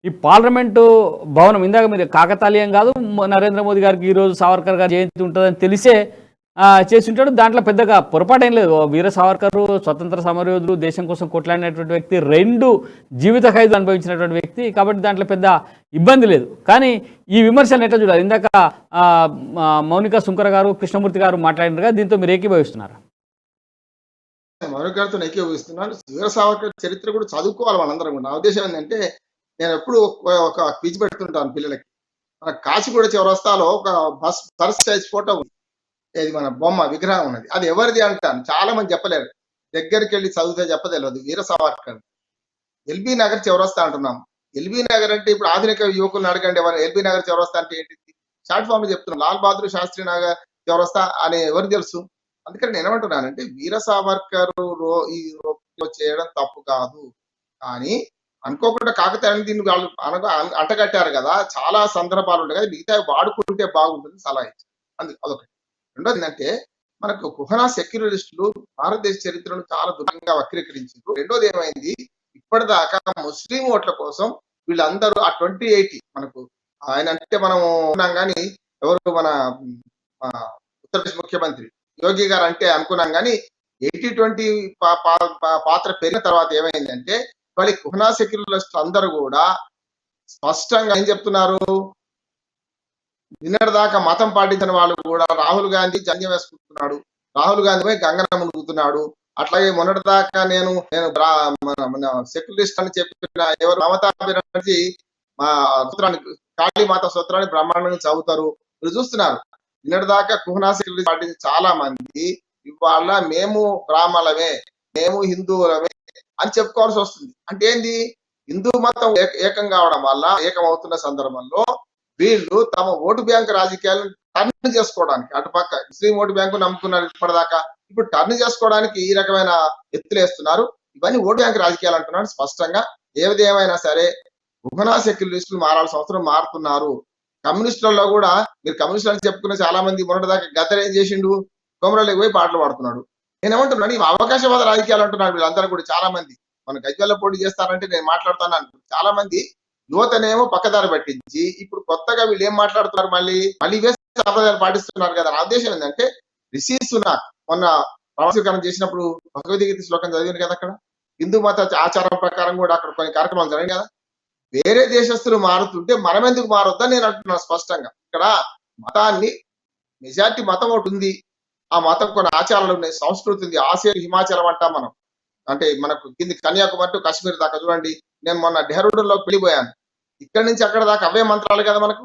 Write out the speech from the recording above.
ఈ పార్లమెంటు భవనం ఇందాక మీరు కాకతాళీయం కాదు, నరేంద్ర మోదీ గారికి ఈరోజు సావర్కర్ గారి జయంతి ఉంటుందని తెలిసే చేసి ఉంటాడు. దాంట్లో పెద్దగా పొరపాటేం లేదు. వీర సావర్కర్ స్వతంత్ర సమరయోధుడు, దేశం కోసం కొట్లాడినటువంటి వ్యక్తి, 2 జీవిత ఖైదు అనుభవించినటువంటి వ్యక్తి, కాబట్టి దాంట్లో పెద్ద ఇబ్బంది లేదు. కానీ ఈ విమర్శలు ఎట్లా చూడాలి? ఇందాక మౌనిక సుంకర గారు, కృష్ణమూర్తి గారు మాట్లాడినారు, దీంతో మీరు ఏకీభవిస్తున్నారు? మౌనిక గారితో ఏకీభవిస్తున్నాను. వీర సావర్కర్ చరిత్ర కూడా చదువుకోవాలి మనందరం కూడా. నా ఉద్దేశం ఏంటంటే, నేను ఎప్పుడు ఒక క్విజ్ పెడుతుంటాను పిల్లలకి. మన కాచిగూడ చౌరస్తాలో ఒక బస్ సైజ్ ఫోటో ఉంది. ఇది మన బొమ్మ విగ్రహం ఉన్నది. అది ఎవరిది అంటాను. చాలా మంది చెప్పలేరు. దగ్గరికి వెళ్ళి చదివితే చెప్పదలేదు. వీర సావర్కర్. ఎల్బీ నగర్ చౌరస్తా అంటున్నాం. ఎల్బీ నగర్ అంటే ఇప్పుడు ఆధునిక యువకులను అడగండి, ఎవరు ఎల్బీ నగర్ చౌరస్తా అంటే ఏంటిది? షార్ట్ ఫామ్ చెప్తున్నాం. లాల్ బహదూర్ శాస్త్రి నగర్ చౌరస్తా అని ఎవరు తెలుసు? అందుకని నేను ఏమంటున్నానంటే, వీర సావర్కర్ ఈ చేయడం తప్పు కాదు. కానీ అనుకోకుండా కాకతాళీని దీన్ని వాళ్ళు అంటగట్టారు కదా, చాలా సందర్భాలు ఉంటాయి కదా, మిగతా వాడుకుంటే బాగుంటుంది సలహా ఇచ్చారు. అదొకటి. రెండోది ఏంటంటే, మనకు కుహనా సెక్యులరిస్టులు భారతదేశ చరిత్రను చాలా దూరంగా వక్రీకరించారు. రెండోది ఏమైంది, ఇప్పటిదాకా ముస్లిం ఓట్ల కోసం వీళ్ళందరూ ఆ 2080 మనకు ఆయన అంటే మనం అనుకున్నాం కానీ, ఎవరు మన ఉత్తరప్రదేశ్ ముఖ్యమంత్రి యోగి గారు అంటే అనుకున్నాం కానీ 80-20 పాత్ర పెరిగిన తర్వాత ఏమైందంటే, వాళ్ళ కుహనా సెక్యులరిస్ట్ అందరూ కూడా స్పష్టంగా ఏం చెప్తున్నారు, నిన్నటి దాకా మతం పాటించిన వాళ్ళు కూడా రాహుల్ గాంధీ జంజం వేసుకుంటున్నాడు, రాహుల్ గాంధీ పోయి గంగన మునుగుతున్నాడు. అట్లాగే మొన్నటి దాకా నేను సెక్యులరిస్ట్ అని చెప్పిన ఎవరు మమతా బెనర్జీ మా సూత్రాన్ని కాళీమాత సూత్రాన్ని బ్రహ్మాండంగా చదువుతారు. మీరు చూస్తున్నారు, నిన్నటి దాకా కుహనా సెక్యులరిస్ట్ పాటించిన చాలా మంది ఇవాళ మేము బ్రాహ్మణులమే, మేము హిందువులమే అని చెప్పుకోవాల్సి వస్తుంది. అంటే ఏంది, హిందూ మతం ఏకం కావడం వల్ల, ఏకమవుతున్న సందర్భంలో వీళ్ళు తమ ఓటు బ్యాంక్ రాజకీయాలను టర్న్ చేసుకోవడానికి, అటుపక్క ముస్లిం ఓటు బ్యాంకు నమ్ముకున్నారు ఇప్పటిదాకా, ఇప్పుడు టర్న్ చేసుకోవడానికి ఈ రకమైన ఎత్తులేస్తున్నారు. ఇవన్నీ ఓటు బ్యాంక్ రాజకీయాలు అంటున్నారు స్పష్టంగా. ఏది ఏమైనా సరే కుహనా సెక్యులరిస్టులు మారాల్సిన అవసరం మారుతున్నారు. కమ్యూనిస్టులలో కూడా మీరు కమ్యూనిస్టులు అని చెప్పుకున్న చాలా మంది మొన్నటిదాకా గద్దర్ ఏం చేసిండు, కొమరలోకి పోయి పాటలు పాడుతున్నాడు. నేనేమంటున్నాను, ఇవి అవకాశవాద రాజకీయాలు అంటున్నారు వీళ్ళందరూ కూడా. చాలా మంది మన గజ్వేల్లో పోటీ చేస్తారంటే నేను మాట్లాడుతాను అంటున్నారు. చాలా మంది యువతనేమో పక్కదారి పట్టించి ఇప్పుడు కొత్తగా వీళ్ళు ఏం మాట్లాడుతున్నారు, మళ్ళీ ఇవే సాంప్రదాయాలు పాటిస్తున్నారు కదా. నా ఉద్దేశం ఏంటంటే, రిషి సునాక్ మొన్న ప్రవాసీకరణ చేసినప్పుడు భగవద్గీత శ్లోకం చదివింది కదా, అక్కడ హిందూ మత ఆచారం ప్రకారం కూడా అక్కడ కొన్ని కార్యక్రమాలు జరిగాయి కదా. వేరే దేశస్తులు మారుతుంటే మనం ఎందుకు మారొద్దని నేను అంటున్నాను స్పష్టంగా. ఇక్కడ మతాన్ని మెజారిటీ మతం ఒకటి ఉంది, ఆ మతం కొన్ని ఆచారాలు ఉన్నాయి, సంస్కృతి ఉంది. ఆసియా హిమాచలం అంటాం మనం, అంటే మనకు కింది కన్యాకుమారి టు కాశ్మీర్ దాకా చూడండి. నేను మొన్న డెహ్రాడూన్ లో వెళ్ళిపోయాను. ఇక్కడి నుంచి అక్కడ దాకా అవే మంత్రాలు కదా మనకు.